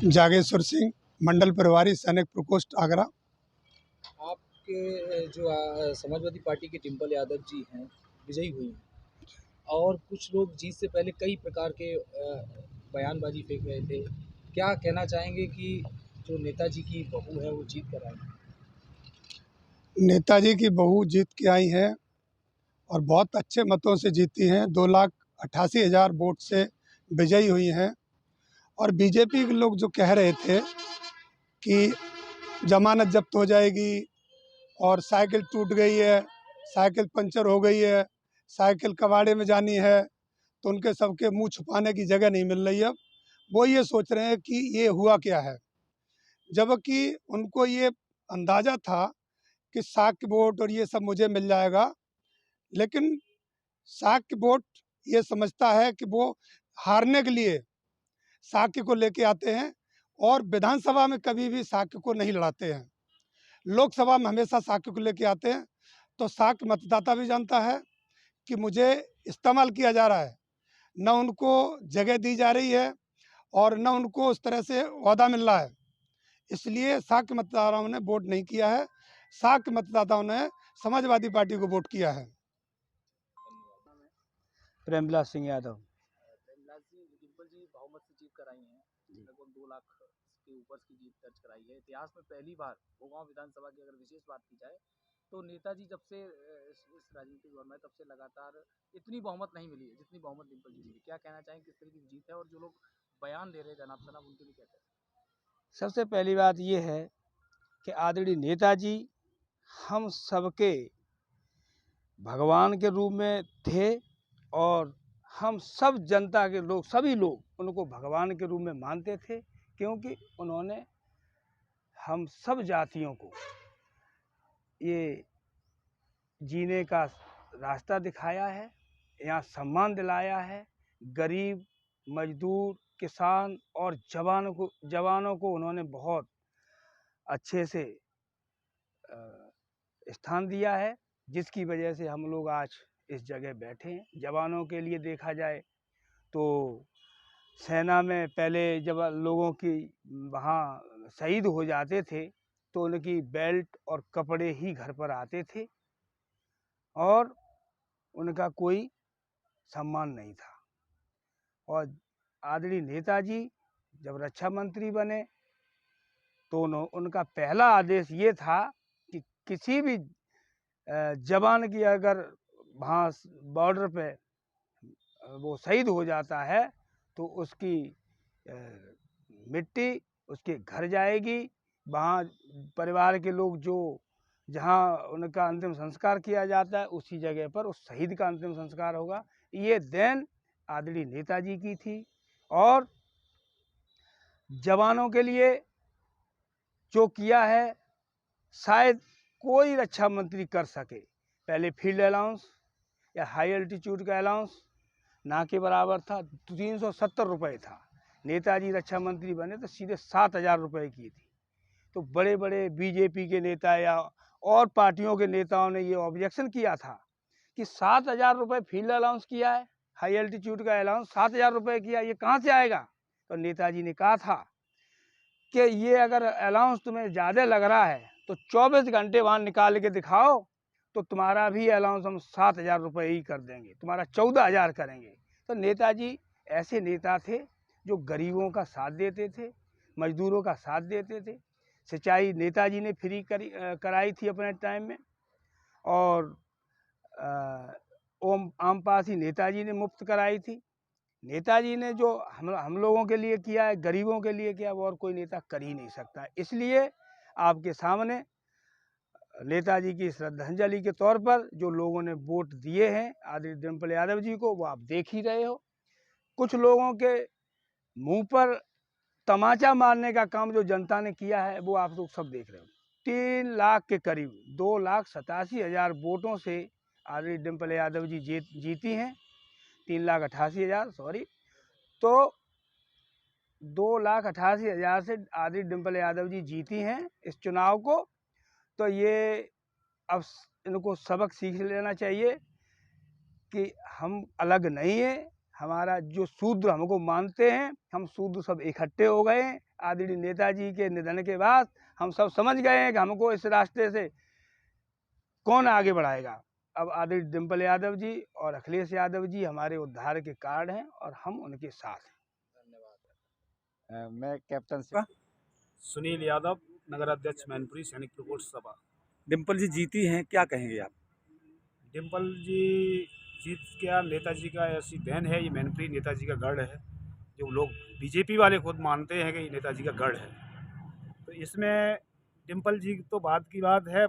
जागेश्वर सिंह, मंडल प्रभारी, सैनिक प्रकोष्ठ, आगरा। आपके जो समाजवादी पार्टी के डिंपल यादव जी हैं, विजयी हुई हैं और कुछ लोग जीत से पहले कई प्रकार के बयानबाजी फेंक रहे थे। क्या कहना चाहेंगे कि जो नेताजी की बहू है वो जीत कर आई? नेताजी की बहू जीत के आई हैं और बहुत अच्छे मतों से जीती हैं। 2,88,000 वोट से विजयी हुई हैं। और बीजेपी के लोग जो कह रहे थे कि जमानत जब्त हो जाएगी और साइकिल टूट गई है, साइकिल पंचर हो गई है, साइकिल कबाड़े में जानी है, तो उनके सबके मुंह छुपाने की जगह नहीं मिल रही है। वो ये सोच रहे हैं कि ये हुआ क्या है, जबकि उनको ये अंदाज़ा था कि साक्य वोट और ये सब मुझे मिल जाएगा। लेकिन साक्य वोट ये समझता है कि वो हारने के लिए साक्य को लेके आते हैं और विधानसभा में कभी भी साक्य को नहीं लड़ाते हैं। लोकसभा में हमेशा साक्य को लेके आते हैं। तो साक्य मतदाता भी जानता है कि मुझे इस्तेमाल किया जा रहा है, न उनको जगह दी जा रही है और न उनको उस तरह से वादा मिल रहा है। इसलिए साक्य मतदाताओं ने वोट नहीं किया है। साक्य मतदाताओं ने समाजवादी पार्टी को वोट किया है। प्रेमविलास सिंह यादव। प्रेमलाल जी, डिंपल जी बहुमत से जीत कर आई हैं, लगभग 2 लाख के ऊपर की जीत दर्ज कराई है। इतिहास में पहली बार भोगांव विधानसभा की अगर विशेष बात की जाए तो नेताजी जब से इस राजनीतिक दौर में तब से लगातार इतनी बहुमत नहीं मिली है जितनी बहुमत डिंपल जी मिली। क्या कहना चाहेंगे, किस तरीके की जीत है और जो लोग बयान दे रहे हैं जनाब सनाब उनके लिए क्या कहते हैं? सबसे पहली बात यह है कि आदरणीय नेताजी हम सबके भगवान के रूप में थे और हम सब जनता के लोग, सभी लोग उनको भगवान के रूप में मानते थे, क्योंकि उन्होंने हम सब जातियों को ये जीने का रास्ता दिखाया है, यहाँ सम्मान दिलाया है। गरीब, मजदूर, किसान और जवानों को उन्होंने बहुत अच्छे से स्थान दिया है, जिसकी वजह से हम लोग आज इस जगह बैठे हैं। जवानों के लिए देखा जाए तो सेना में पहले जब लोगों की वहाँ शहीद हो जाते थे तो उनकी बेल्ट और कपड़े ही घर पर आते थे और उनका कोई सम्मान नहीं था। और आदरणीय नेताजी जब रक्षा मंत्री बने तो उनका पहला आदेश ये था कि किसी भी जवान की अगर वहाँ बॉर्डर पे वो शहीद हो जाता है तो उसकी मिट्टी उसके घर जाएगी। वहाँ परिवार के लोग जो जहाँ उनका अंतिम संस्कार किया जाता है उसी जगह पर उस शहीद का अंतिम संस्कार होगा। ये देन आदरणीय नेताजी की थी और जवानों के लिए जो किया है शायद कोई रक्षा मंत्री कर सके। पहले फील्ड अलाउंस या हाई अल्टीट्यूड का अलाउंस ना के बराबर था, 370 रुपये था। नेताजी रक्षा मंत्री बने तो सीधे 7,000 रुपये की थी। तो बड़े बड़े बीजेपी के नेता या और पार्टियों के नेताओं ने ये ऑब्जेक्शन किया था कि 7,000 रुपये फील्ड अलाउंस किया है, हाई अल्टीट्यूड का अलाउंस 7,000 रुपये किया, ये कहाँ से आएगा? तो नेताजी ने कहा था कि ये अगर अलाउंस तुम्हें ज़्यादा लग रहा है तो 24 घंटे वहाँ निकाल के दिखाओ तो तुम्हारा भी अलाउंस हम 7,000 रुपये ही कर देंगे, तुम्हारा 14,000 करेंगे। तो नेताजी ऐसे नेता थे जो गरीबों का साथ देते थे, मजदूरों का साथ देते थे। सिंचाई नेताजी ने फ्री कराई थी अपने टाइम में और आम पास ही नेताजी ने मुफ्त कराई थी। नेताजी ने जो हम लोगों के लिए किया है, गरीबों के लिए किया, वो और कोई नेता कर ही नहीं सकता। इसलिए आपके सामने नेताजी की श्रद्धांजलि के तौर पर जो लोगों ने वोट दिए हैं आदरणीय डिंपल यादव जी को, वो आप देख ही रहे हो। कुछ लोगों के मुंह पर तमाचा मारने का काम जो जनता ने किया है वो आप लोग सब देख रहे हो। 3 लाख के करीब 2,87,000 वोटों से आदरणीय डिंपल यादव जी जीती हैं। 3,88,000 सॉरी। तो 2,88,000 से आदरणीय डिंपल यादव जी जीती हैं इस चुनाव को। तो ये अब इनको सबक सीख लेना चाहिए कि हम अलग नहीं हैं, हमारा जो शूद्र हमको मानते हैं, हम शूद्र सब इकट्ठे हो गए हैं। आदरणीय नेताजी के निधन के बाद हम सब समझ गए हैं कि हमको इस रास्ते से कौन आगे बढ़ाएगा। अब आदरणीय डिम्पल यादव जी और अखिलेश यादव जी हमारे उद्धार के कारण हैं और हम उनके साथ हैं। धन्यवाद। मैं कैप्टन सुनील यादव, नगर अध्यक्ष मैनपुरी सैनिक प्रकोष्ठ सभा। डिम्पल जी जीती हैं, क्या कहेंगे आप? डिम्पल जी जीत क्या, नेताजी का ऐसी देन है। ये मैनपुरी नेताजी का गढ़ है, जो लोग बीजेपी वाले खुद मानते हैं कि ये नेताजी का गढ़ है। तो इसमें डिम्पल जी तो बात की बात है,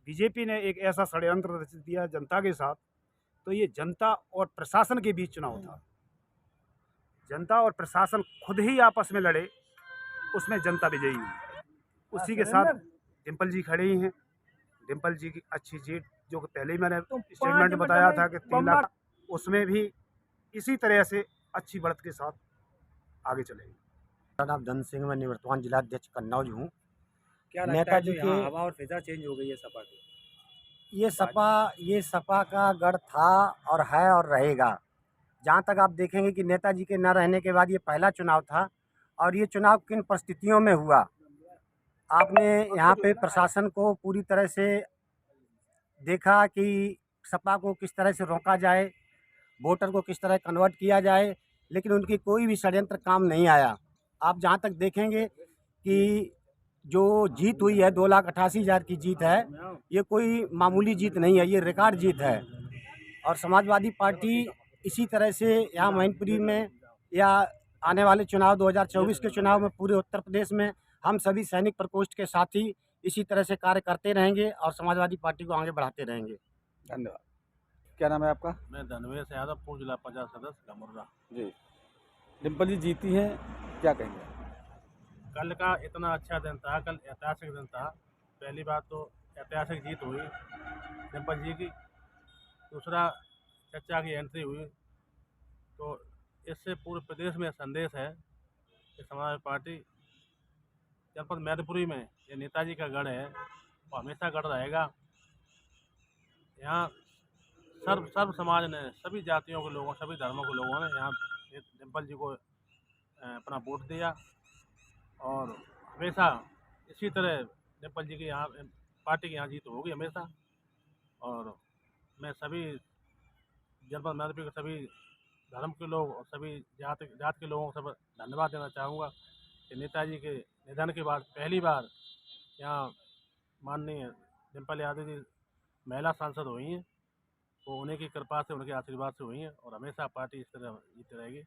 बीजेपी ने एक ऐसा षड्यंत्र रच दिया जनता के साथ। तो ये जनता और प्रशासन के बीच चुनाव था। जनता और प्रशासन खुद ही आपस में लड़े, उसमें जनता विजयी हुई। उसी के साथ डिम्पल जी खड़े ही हैं। डिम्पल जी की अच्छी जीत, जो कि पहले ही मैंने स्टेटमेंट में बताया था कि 3 लाख, उसमें भी इसी तरह से अच्छी बढ़त के साथ आगे चलेंगे। मेरा नाम धन सिंह, मैं निवर्तमान जिलाध्यक्ष कन्नौज हूँ। क्या नेताजी के हवा और फिजा चेंज हो गई है सपा की? ये सपा का गढ़ था और है और रहेगा। जहाँ तक आप देखेंगे कि नेताजी के न रहने के बाद ये पहला चुनाव था, और ये चुनाव किन परिस्थितियों में हुआ। आपने यहाँ पे प्रशासन को पूरी तरह से देखा कि सपा को किस तरह से रोका जाए, वोटर को किस तरह कन्वर्ट किया जाए, लेकिन उनकी कोई भी षड्यंत्र काम नहीं आया। आप जहाँ तक देखेंगे कि जो जीत हुई है 2,88,000 की जीत है, ये कोई मामूली जीत नहीं है, ये रिकॉर्ड जीत है। और समाजवादी पार्टी इसी तरह से यहाँ मैनपुरी में या आने वाले चुनाव 2024 के चुनाव में पूरे उत्तर प्रदेश में हम सभी सैनिक प्रकोष्ठ के साथी इसी तरह से कार्य करते रहेंगे और समाजवादी पार्टी को आगे बढ़ाते रहेंगे। धन्यवाद। क्या नाम है आपका? मैं धनवेश यादव, पूर्व जिला पंचायत सदस्य गमुर्रा। जी, डिम्पल जी जीती हैं, क्या कहेंगे? कल का इतना अच्छा दिन था, कल ऐतिहासिक दिन था। पहली बात तो ऐतिहासिक जीत हुई डिम्पल जी की। दूसरा, चचा की एंट्री हुई। तो इससे पूरे प्रदेश में संदेश है कि समाजवादी पार्टी जनपद मैनपुरी में ये नेताजी का गढ़ है, वो हमेशा गढ़ रहेगा। यहाँ सर्व समाज ने, सभी जातियों के लोगों, सभी धर्मों के लोगों ने यहाँ डिम्पल जी को अपना वोट दिया, और हमेशा इसी तरह डिम्पल जी की यहाँ पार्टी की यहाँ जीत होगी हमेशा। और मैं सभी जनपद मैनपुरी के सभी धर्म के लोग और सभी जात के लोगों को सब धन्यवाद देना चाहूँगा कि नेताजी के निधन के बाद पहली बार यहाँ माननीय डिम्पल यादव जी महिला सांसद हुई हैं। वो उन्हीं की कृपा से, उनके आशीर्वाद से हुई हैं, और हमेशा पार्टी इस तरह जीती रहेगी।